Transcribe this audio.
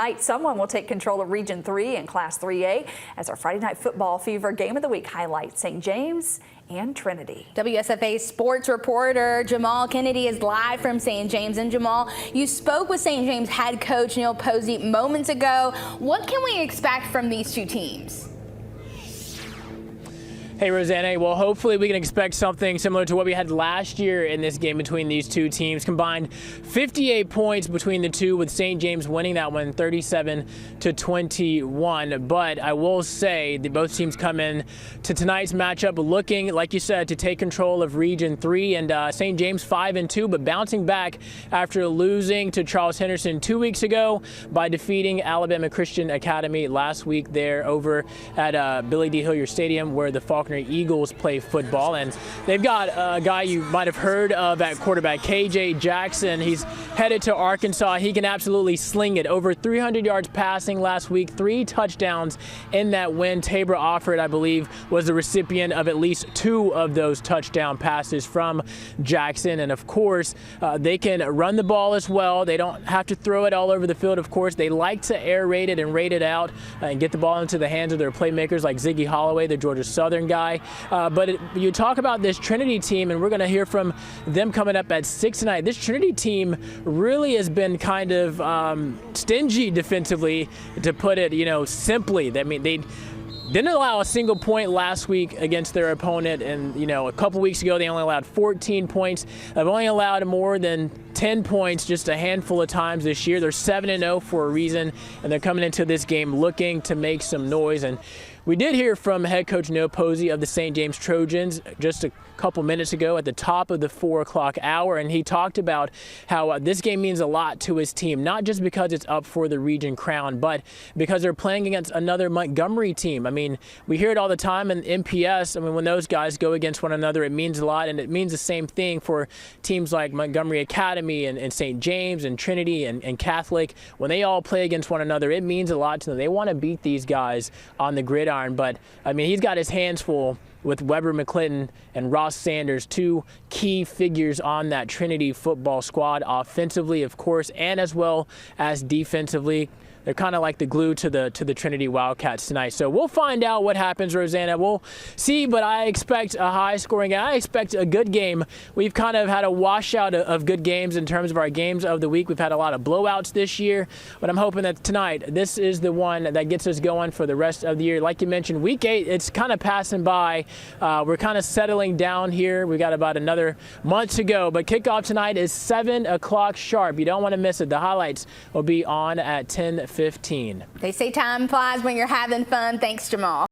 Tonight, someone will take control of Region 3 and Class 3A as our Friday Night Football Fever Game of the Week highlights St. James and Trinity. WSFA sports reporter Jahmal Kennedy is live from St. James. And Jahmal, you spoke with St. James head coach Neil Posey moments ago. What can we expect from these two teams? Hey, Rosanna. Well, hopefully we can expect something similar to what we had last year in this game between these two teams. Combined 58 points between the two, with St. James winning that one 37-21. But I will say that both teams come in to tonight's matchup looking, like you said, to take control of Region 3. And St. James 5-2, but bouncing back after losing to Charles Henderson 2 weeks ago by defeating Alabama Christian Academy last week there over at Billy D. Hillier Stadium, where the Faulkner Eagles play football. And they've got a guy you might have heard of at quarterback, KJ Jackson. He's headed to Arkansas. He can absolutely sling it. Over 300 yards passing last week, 3 touchdowns in that win. Tabor Offord, I believe, was the recipient of at least 2 of those touchdown passes from Jackson. And of course, they can run the ball as well. They don't have to throw it all over the field, of course. They like to air raid it and raid it out and get the ball into the hands of their playmakers like Ziggy Holloway, the Georgia Southern guy. You talk about this Trinity team, and we're going to hear from them coming up at 6 tonight. This Trinity team really has been kind of stingy defensively, to put it, simply. I mean, they didn't allow a single point last week against their opponent, and a couple weeks ago they only allowed 14 points. They've only allowed more than 10 points just a handful of times this year. They're 7-0 for a reason, and they're coming into this game looking to make some noise. And we did hear from head coach Neil Posey of the St. James Trojans just a couple minutes ago at the top of the 4 o'clock hour, and he talked about how this game means a lot to his team, not just because it's up for the region crown, but because they're playing against another Montgomery team. I mean, we hear it all the time in MPS. I mean, when those guys go against one another, it means a lot, and it means the same thing for teams like Montgomery Academy and St. James and Trinity and Catholic. When they all play against one another, it means a lot to them. They want to beat these guys on the gridiron. But I mean, he's got his hands full with Weber McClinton and Ross Sanders, 2 key figures on that Trinity football squad, offensively, of course, and as well as defensively. They're kind of like the glue to the Trinity Wildcats tonight. So we'll find out what happens, Rosanna. We'll see, but I expect a high-scoring game. I expect a good game. We've kind of had a washout of good games in terms of our games of the week. We've had a lot of blowouts this year, but I'm hoping that tonight, this is the one that gets us going for the rest of the year. Like you mentioned, Week 8, it's kind of passing by. We're kind of settling down here. We got about another month to go, but kickoff tonight is 7 o'clock sharp. You don't want to miss it. The highlights will be on at 10:15. They say time flies when you're having fun. Thanks, Jahmal.